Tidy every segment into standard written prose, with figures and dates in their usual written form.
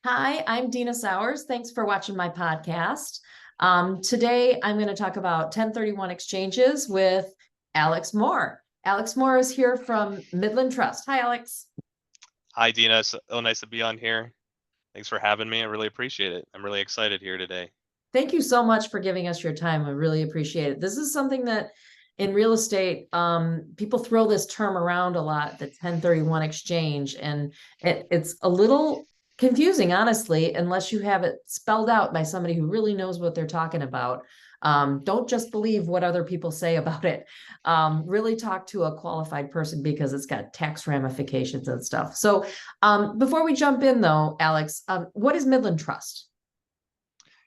Hi, I'm Dina Sowers. Thanks for watching my podcast. Today, I'm going to talk about 1031 exchanges with Alex Moore. Alex Moore is here from Midland Trust. Hi, Alex. Hi, Dina. So nice to be on here. Thanks for having me. I really appreciate it. I'm really excited here today. Thank you so much for giving us your time. I really appreciate it. This is something that in real estate, people throw this term around a lot, the 1031 exchange, and it's a little confusing, honestly, unless you have it spelled out by somebody who really knows what they're talking about. Don't just believe what other people say about it. Really talk to a qualified person because it's got tax ramifications and stuff. So, before we jump in, though, Alex, what is Midland Trust?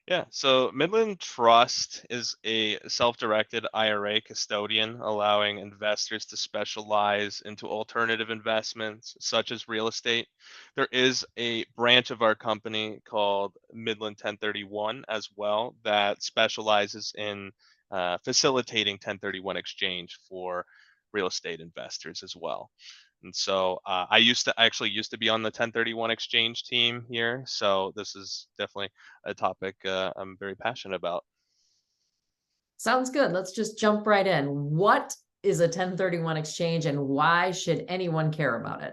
Yeah, so Midland Trust is a self-directed IRA custodian, allowing investors to specialize into alternative investments such as real estate. There is a branch of our company called Midland 1031 as well that specializes in facilitating 1031 exchange for real estate investors as well. And so I actually used to be on the 1031 exchange team here. So this is definitely a topic I'm very passionate about. Sounds good. Let's just jump right in. What is a 1031 exchange and why should anyone care about it?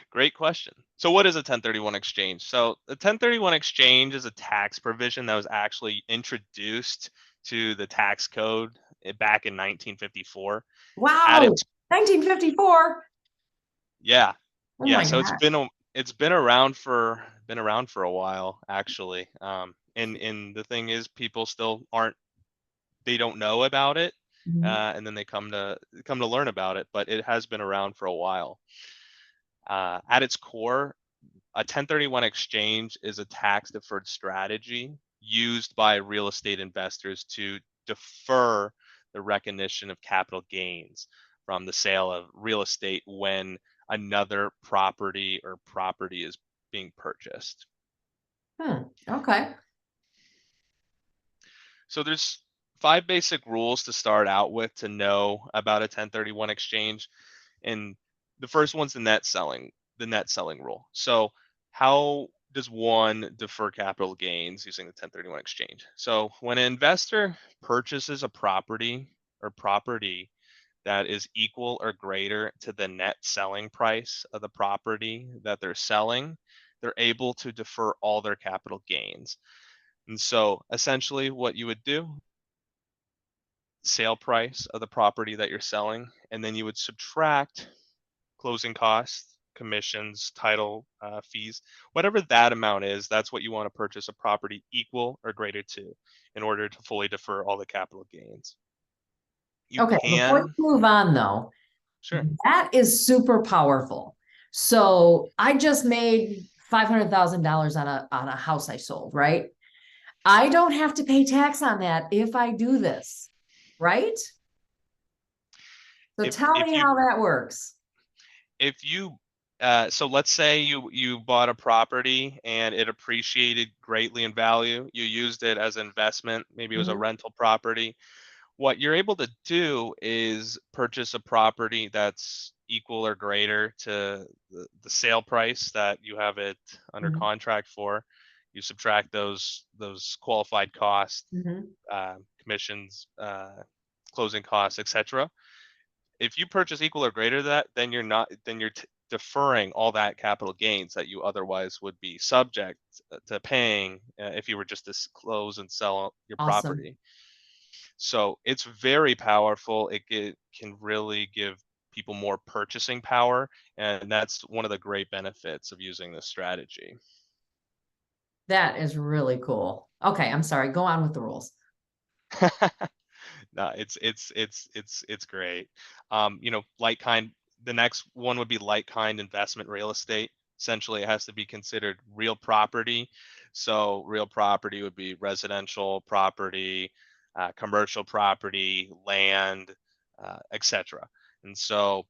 Great question. So what is a 1031 exchange? So the 1031 exchange is a tax provision that was actually introduced to the tax code back in 1954. At Wow, its 1954. yeah, Oh yeah. my So gosh. it's been around for a while actually. And the thing is, people still aren't they don't know about it, Mhm. and then they come to learn about it. But it has been around for a while. At its core, a 1031 exchange is a tax deferred strategy used by real estate investors to defer the recognition of capital gains from the sale of real estate when another property is being purchased. Okay. So there's five basic rules to start out with to know about a 1031 exchange. And the first one's the net selling rule. So how does one defer capital gains using the 1031 exchange? So when an investor purchases a property that is equal or greater to the net selling price of the property that they're selling, they're able to defer all their capital gains. And so essentially what you would do, sale price of the property that you're selling, and then you would subtract closing costs, commissions, title fees, whatever that amount is, that's what you want to purchase a property equal or greater to in order to fully defer all the capital gains. You Okay. Before can, you move on, though, sure. that is super powerful. So I just made $500,000 on a house I sold, right? I don't have to pay tax on that if I do this, right? So If tell if me you how that works. if you so let's say you bought a property and it appreciated greatly in value. You used it as investment. Maybe it was a Mhm. rental property. What you're able to do is purchase a property that's equal or greater to the sale price that you have it under Mhm. contract for. You subtract those qualified costs, Mhm. commissions, closing costs, etc. If you purchase equal or greater to that, then you're deferring all that capital gains that you otherwise would be subject to paying if you were just to close and sell your Awesome. property. So it's very powerful. Can really give people more purchasing power, and that's one of the great benefits of using this strategy. That is really cool. Okay, I'm sorry. Go on with the rules. No, it's great. Like kind. The next one would be like kind investment real estate. Essentially, it has to be considered real property. So real property would be residential property, commercial property, land, etc. And so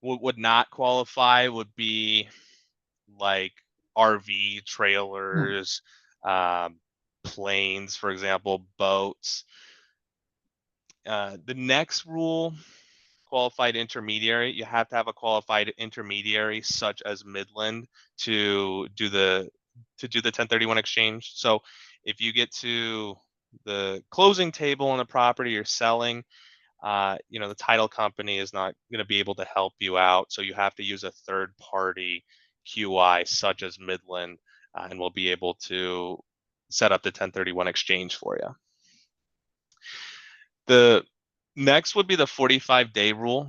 what would not qualify would be like RV Hmm. trailers, um, planes, for example, boats. The next rule qualified intermediary, you have to have a qualified intermediary such as Midland to do the 1031 exchange. So if you get to the closing table on the property you're selling, the title company is not going to be able to help you out. So you have to use a third party QI such as Midland, and we'll be able to set up the 1031 exchange for you. The next would be the 45-day rule.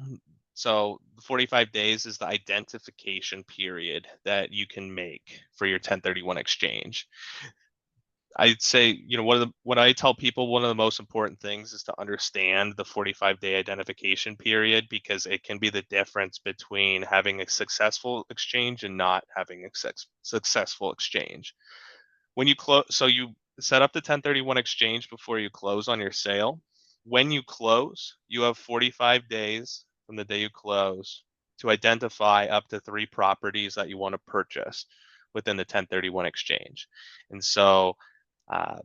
So the 45 days is the identification period that you can make for your 1031 exchange. I'd say, what I tell people, one of the most important things is to understand the 45-day identification period, because it can be the difference between having a successful exchange and not having a successful exchange. When you close, so you set up the 1031 exchange before you close on your sale. When you close, you have 45 days from the day you close to identify up to 3 properties that you want to purchase within the 1031 exchange. And so uh,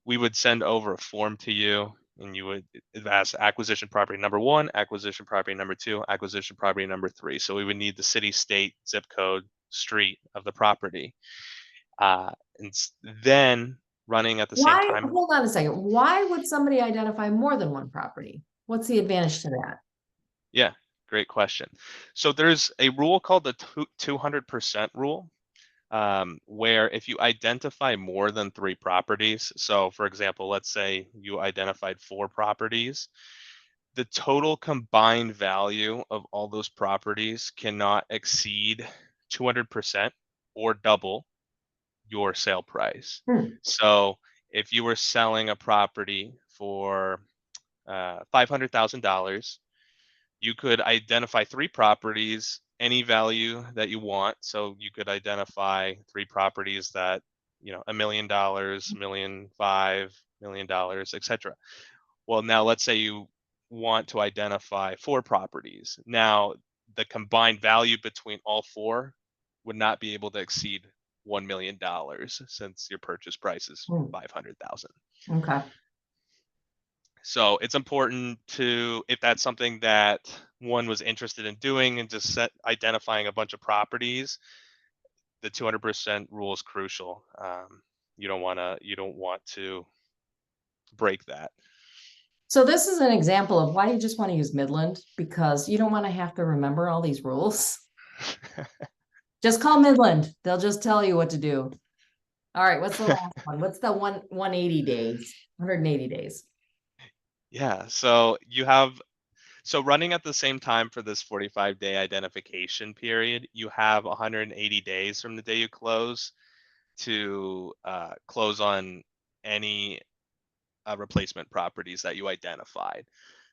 we would send over a form to you, and you would ask acquisition property number 1, acquisition property number 2, acquisition property number 3. So we would need the city, state, zip code, street of the property. And then running at the same Why, time. hold on a second. Why would somebody identify more than one property? What's the advantage to that? Yeah, great question. So there's a rule called the 200% rule, where if you identify more than 3 properties, so for example, let's say you identified 4 properties, the total combined value of all those properties cannot exceed 200% or double your sale price. Hmm. So if you were selling a property for $500,000, you could identify 3 properties, any value that you want. So you could identify 3 properties that, $1 million, $1.5 million, etc. Well, now let's say you want to identify 4 properties. Now the combined value between all 4 would not be able to exceed $1 million, since your purchase price is Hmm. 500,000. Okay. So it's important to, if that's something that one was interested in doing and just identifying a bunch of properties, the 200% rule is crucial. You don't want to break that. So this is an example of why you just want to use Midland, because you don't want to have to remember all these rules. Just call Midland. They'll just tell you what to do. All right, what's the last one? What's the 180 days? 180 days. Yeah. So running at the same time for this 45-day identification period, you have 180 days from the day you close to close on any replacement properties that you identified.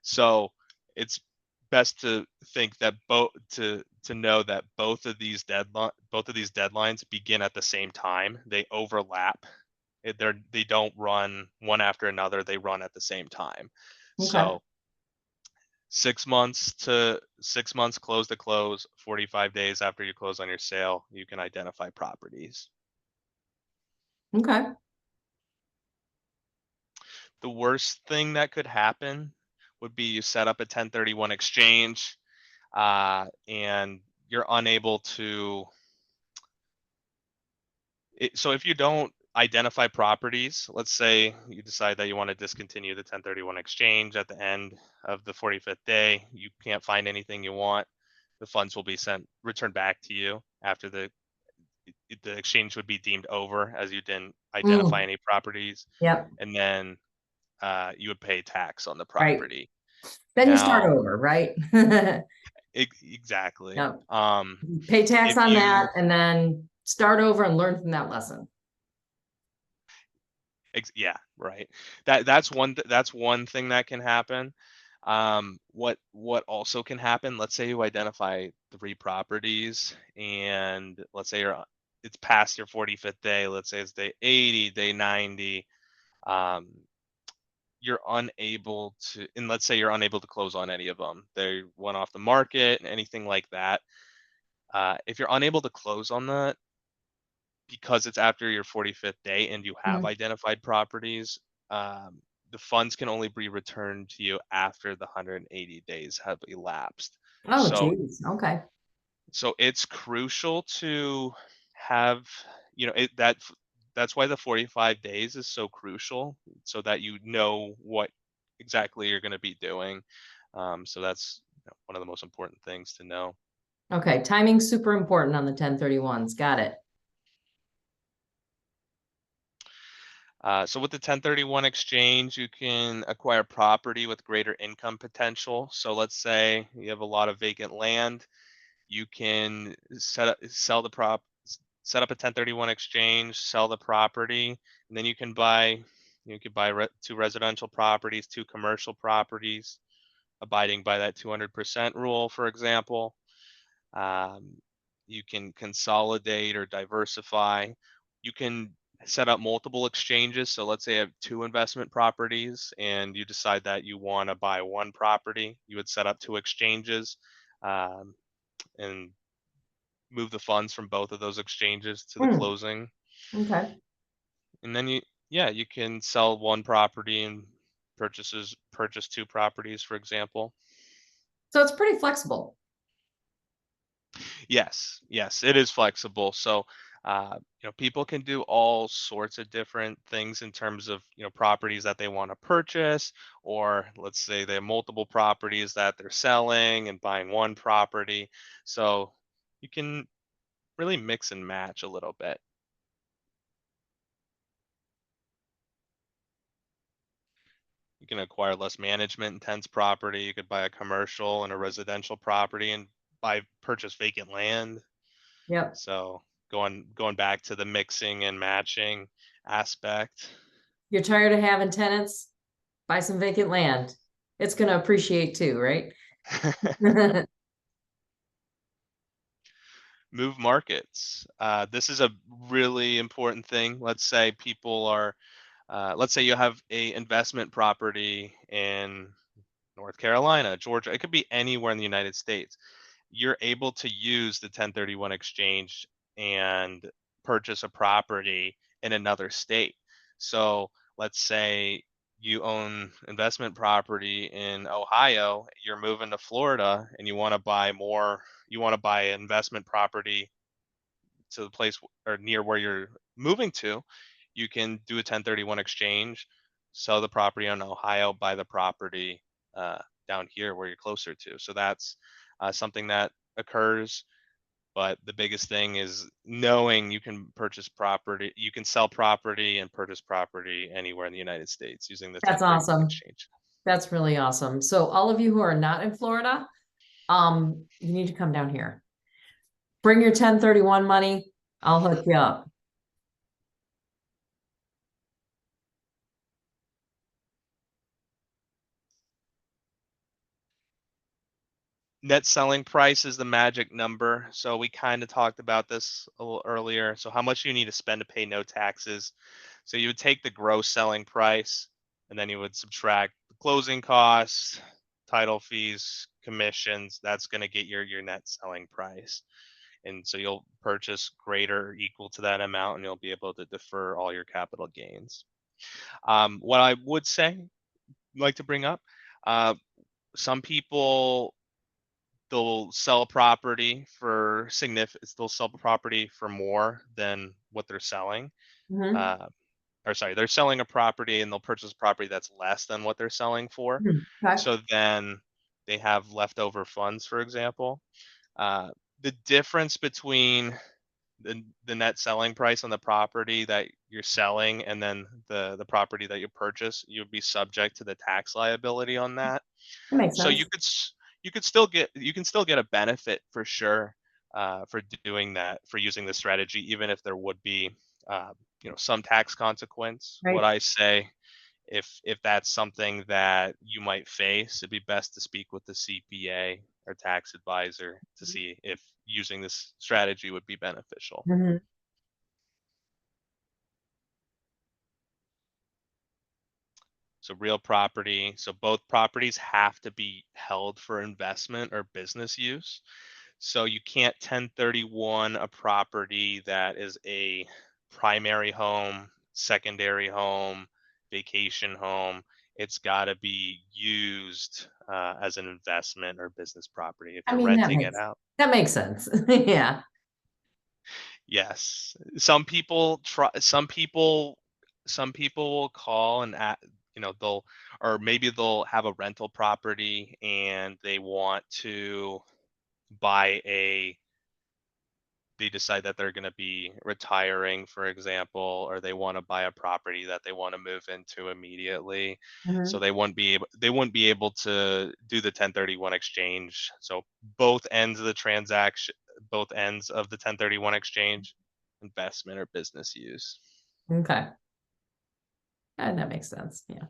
So it's best to think that to know that both of these deadlines begin at the same time. They overlap. They don't run one after another. They run at the same time. Okay. So 6 months close to close, 45 days after you close on your sale, you can identify properties. Okay. The worst thing that could happen would be you set up a 1031 exchange, and you're unable to. So if you don't identify properties, let's say you decide that you want to discontinue the 1031 exchange at the end of the 45th day, you can't find anything you want, the funds will be returned back to you after the exchange would be deemed over, as you didn't identify Mm, any properties, yep. and then you would pay tax on the Right. property. Then you start Now, over, right? exactly. Yep. Pay tax If on you that and then start over and learn from that lesson. Yeah, right. That's one thing that can happen. What also can happen? Let's say you identify 3 properties, and let's say it's past your 45th day. Let's say it's day 80, day 90. Um, you're unable to, and let's say you're unable to close on any of them. They went off the market, anything like that. If you're unable to close on that, because it's after your 45th day and you have Mhm. identified properties, the funds can only be returned to you after the 180 days have elapsed. Oh, So geez. Okay. it's crucial to have, that's why the 45 days is so crucial, so that you know what exactly you're going to be doing. So that's one of the most important things to know. Okay. Timing's super important on the 1031s. Got it. So with the 1031 exchange, you can acquire property with greater income potential. So let's say you have a lot of vacant land, you can set up a 1031 exchange, sell the property, and then you could buy 2 residential properties, 2 commercial properties, abiding by that 200% rule, for example. Um, you can consolidate or diversify. You can set up multiple exchanges. So let's say you have 2 investment properties and you decide that you want to buy 1 property. You would set up 2 exchanges, um, and move the funds from both of those exchanges to the Hmm. closing. Okay. And then you can sell 1 property and purchase 2 properties, for example. So it's pretty flexible. Yes, it is flexible. So, people can do all sorts of different things in terms of, properties that they want to purchase, or let's say they have multiple properties that they're selling and buying 1 property. So you can really mix and match a little bit. You can acquire less management intense property. You could buy a commercial and a residential property and purchase vacant land. Yep. So going back to the mixing and matching aspect. You're tired of having tenants? Buy some vacant land. It's going to appreciate too, right? Move markets. This is a really important thing. Let's say you have a investment property in North Carolina, Georgia. It could be anywhere in the United States. You're able to use the 1031 exchange and purchase a property in another state. So let's say you own investment property in Ohio, you're moving to Florida and you want to buy an investment property to the place or near where you're moving to, you can do a 1031 exchange, sell the property in Ohio, buy the property uh, down here where you're closer to. So that's something that occurs. But the biggest thing is knowing you can sell property and purchase property anywhere in the United States using the That's 1031 awesome. exchange. That's really awesome. So all of you who are not in Florida, you need to come down here. Bring your 1031 money. I'll hook you up. Net selling price is the magic number. So we kind of talked about this a little earlier. So how much you need to spend to pay no taxes. So you would take the gross selling price and then you would subtract the closing costs, title fees, commissions. That's going to get your net selling price. And so you'll purchase greater or equal to that amount and you'll be able to defer all your capital gains. What I would like to bring up, uh, some people they'll sell property for more than what they're selling. Mhm. Uh, or sorry, they're selling a property and they'll purchase a property that's less than what they're selling for. Mhm. Okay. So then they have leftover funds, for example. Uh, the difference between the net selling price on the property that you're selling and then the property that you purchase, you would be subject to the tax liability on that. That makes So sense. you can still get a benefit for sure, for doing that, for using the strategy, even if there would be uh, some tax consequence. What Right. I say, if that's something that you might face, it'd be best to speak with the CPA or tax advisor to see if using this strategy would be beneficial. Mhm. So real property. So both properties have to be held for investment or business use. So you can't 1031 a property that is a primary home, secondary home, vacation home. it's got to be used as an investment or business property. If I you're mean, renting it out, that makes sense. Yeah. yes. Some people try. Some people will call and they'll, or maybe they'll have a rental property and they want to buy a they decide that they're going to be retiring, for example, or they want to buy a property that they want to move into immediately. So Mhm. they wouldn't be able to do the 1031 exchange. So both ends of the transaction, both ends of the 1031 exchange, investment or business use. Okay. And that makes sense. Yeah.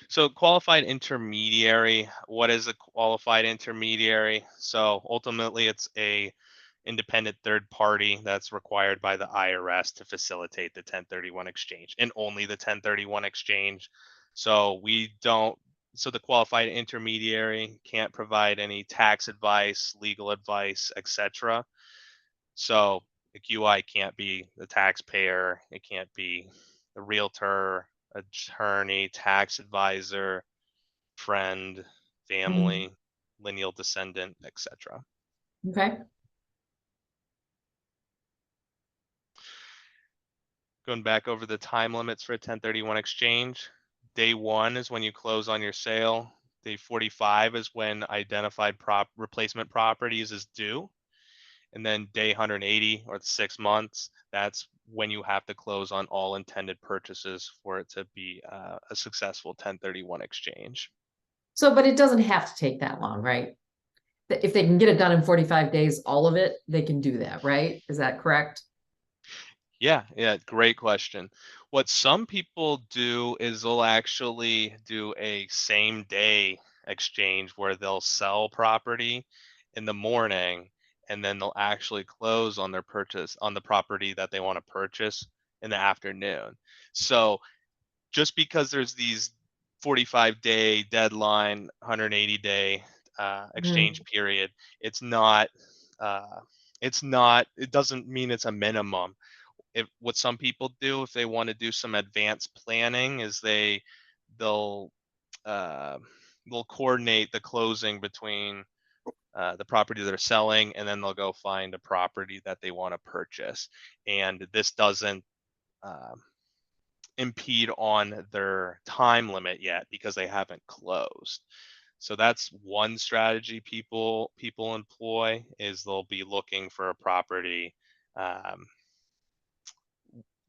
So qualified intermediary, what is a qualified intermediary? So ultimately it's a independent third party that's required by the IRS to facilitate the 1031 exchange and only the 1031 exchange. So we don't so the qualified intermediary can't provide any tax advice, legal advice, etc. So the QI can't be the taxpayer, it can't be the realtor, attorney, tax advisor, friend, Mhm. family, lineal descendant, etc. Okay. Going back over the time limits for a 1031 exchange, day 1 is when you close on your sale. Day 45 is when identified replacement properties is due. And then day 180 or the 6 months, that's when you have to close on all intended purchases for it to be a successful 1031 exchange. So, but it doesn't have to take that long, right? If they can get it done in 45 days, all of it, they can do that, right? Is that correct? Yeah, yeah, great question. What some people do is they'll actually do a same day exchange where they'll sell property in the morning and then they'll actually close on their purchase on the property that they want to purchase in the afternoon. So just because there's these 45-day deadline, 180-day exchange Mhm. period, it's not uh, it doesn't mean it's a minimum. If what some people do if they want to do some advanced planning is they'll uh, they'll coordinate the closing between the property they're selling and then they'll go find a property that they want to purchase, and this doesn't um, impede on their time limit yet because they haven't closed. So that's one strategy people employ is they'll be looking for a property. um,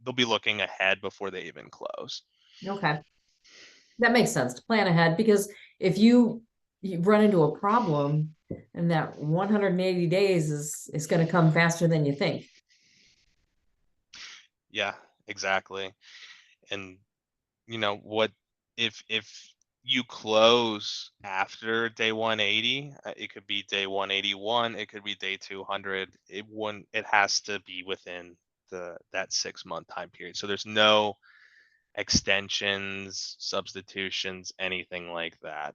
they'll be looking ahead before they even close. Okay. That makes sense to plan ahead because if you run into a problem and that 180 days is going to come faster than you think. Yeah, exactly. And what if you close after day 180, it could be day 181, it could be day 200. It has to be within the that 6 month time period. So there's no extensions, substitutions, anything like that.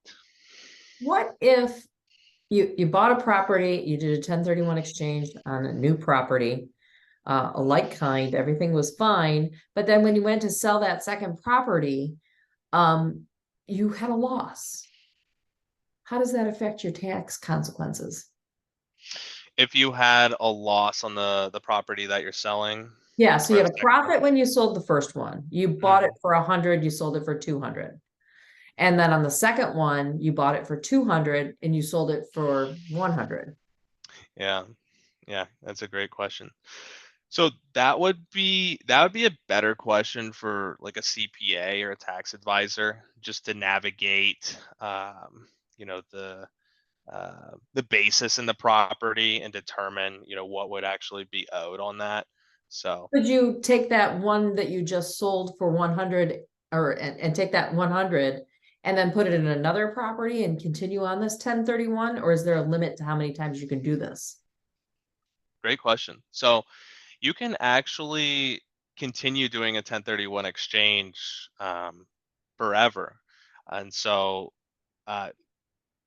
What if you bought a property, you did a 1031 exchange on a new property, a like kind, everything was fine, but then when you went to sell that second property, um, you had a loss. How does that affect your tax consequences? If you had a loss on the property that you're selling Yeah, so for you the had a second profit when you sold the first one. You bought it Mhm. for 100, you sold it for 200. And then on the second one, you bought it for 200 and you sold it for 100. Yeah. Yeah, that's a great question. So that would be a better question for like a CPA or a tax advisor, just to navigate, the basis in the property and determine, what would actually be owed on that. So Could you take that one that you just sold for 100 or and take that 100 and then put it in another property and continue on this 1031? Or is there a limit to how many times you can do this? great question. So you can actually continue doing a 1031 exchange forever, and so uh,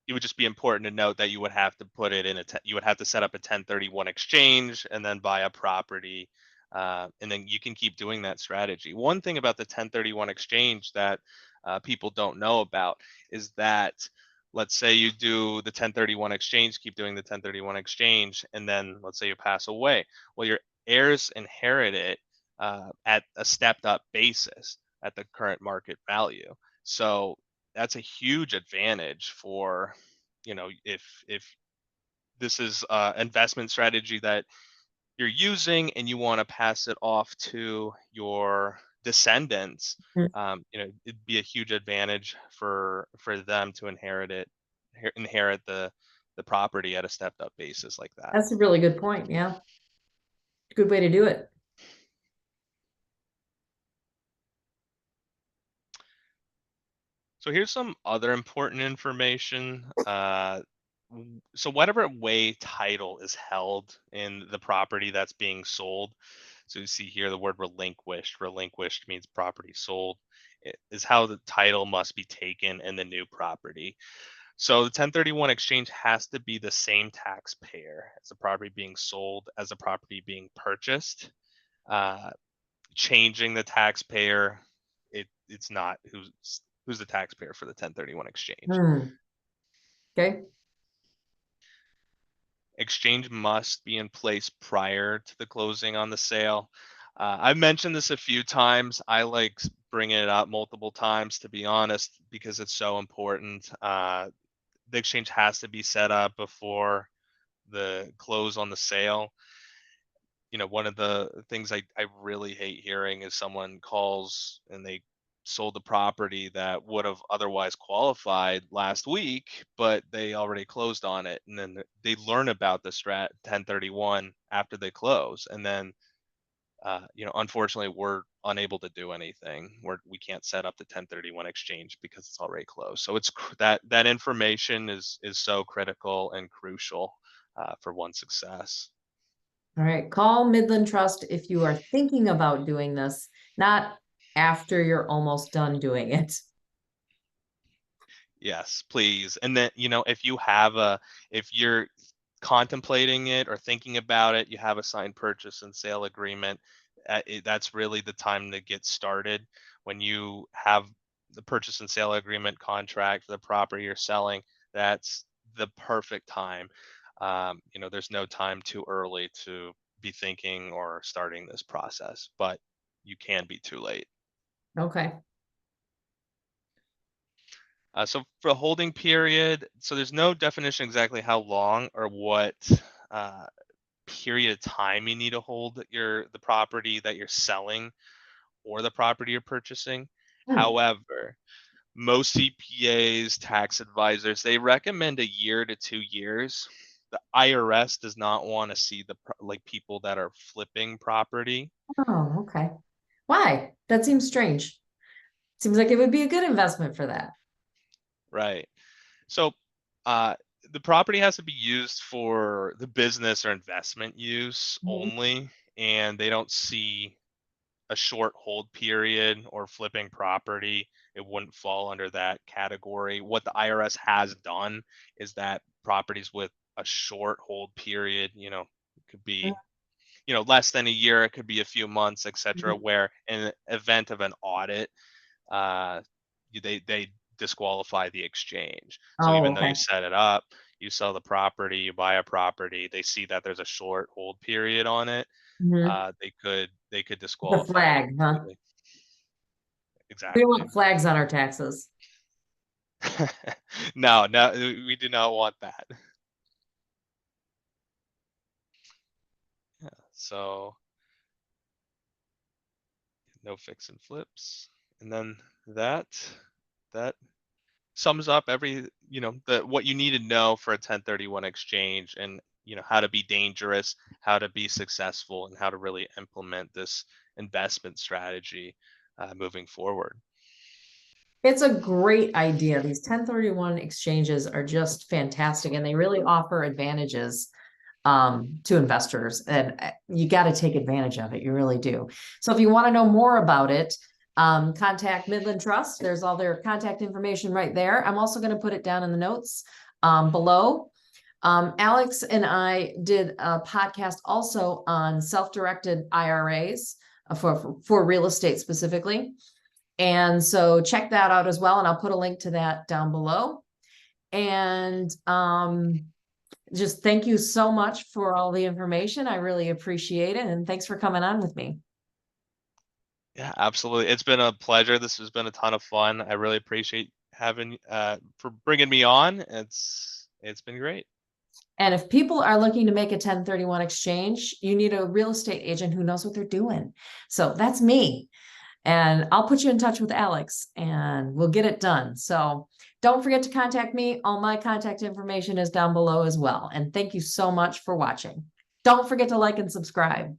it would just be important to note that you would have to put it in you would have to set up a 1031 exchange and then buy a property And then you can keep doing that strategy. One thing about the 1031 exchange that people don't know about is that, let's say you do the 1031 exchange, keep doing the 1031 exchange, and then let's say you pass away. Well, your heirs inherit it at a stepped up basis at the current market value. So that's a huge advantage for, if this is investment strategy that you're using and you want to pass it off to your descendants, Mm. it'd be a huge advantage for them to inherit the property at a stepped up basis like that. That's a really good point. Yeah. Good way to do it. So here's some other important information. So whatever way title is held in the property that's being sold. So you see here the word relinquished. Relinquished means property sold. It is how the title must be taken in the new property. So the 1031 exchange has to be the same taxpayer as the property being sold as the property being purchased. Uh, Changing the taxpayer, it's not who's the taxpayer for the 1031 exchange. Hmm. Okay. Exchange must be in place prior to the closing on the sale. I've mentioned this a few times. I like bringing it up multiple times, to be honest, because it's so important. The exchange has to be set up before the close on the sale. One of the things I really hate hearing is someone calls and they sold the property that would have otherwise qualified last week, but they already closed on it. And then they learn about the strat 1031 after they close. And then, unfortunately, we're unable to do anything. We can't set up the 1031 exchange because it's already closed. So that information is so critical and crucial for one success. All right. Call Midland Trust if you are thinking about doing this, not after you're almost done doing it. Yes, please. And then, if you're contemplating it or thinking about it, you have a signed purchase and sale agreement. That's really the time to get started. When you have the purchase and sale agreement contract for the property you're selling, that's the perfect time. There's no time too early to be thinking or starting this process, but you can be too late. Okay. So for a holding period, so there's no definition exactly how long or what uh, period of time you need to hold the property that you're selling or the property you're purchasing. Hmm. However, most CPAs, tax advisors, they recommend a year to 2 years. The IRS does not want to see like people that are flipping property. Oh, okay. Why? That seems strange. Seems like it would be a good investment for that. Right. So uh, the property has to be used for the business or investment use Mhm. only, and they don't see a short hold period or flipping property. It wouldn't fall under that category. What the IRS has done is that properties with a short hold period, it could be, less than a year, it could be a few months, etc., Mhm. where in the event of an audit, uh, they disqualify the exchange. So Oh, even though you okay. set it up, you sell the property, you buy a property, they see that there's a short hold period on it, Mhm. they could The disqualify it flag, huh? completely. We don't Exactly. want flags on our taxes. No, no, we do not want that. Yeah, so no fix and flips. And then that that sums up the what you need to know for a 1031 exchange, and how to be dangerous, how to be successful, and how to really implement this investment strategy moving forward. It's a great idea. These 1031 exchanges are just fantastic and they really offer advantages to investors. And you got to take advantage of it. You really do. So if you want to know more about it, contact Midland Trust. There's all their contact information right there. I'm also going to put it down in the notes below. Alex and I did a podcast also on self-directed IRAs for real estate specifically. And so check that out as well. And I'll put a link to that down below. And just thank you so much for all the information. I really appreciate it. And thanks for coming on with me. Yeah, absolutely. It's been a pleasure. This has been a ton of fun. I really appreciate having for bringing me on. It's been great. And if people are looking to make a 1031 exchange, you need a real estate agent who knows what they're doing. So that's me. And I'll put you in touch with Alex and we'll get it done. So don't forget to contact me. All my contact information is down below as well. And thank you so much for watching. Don't forget to like and subscribe.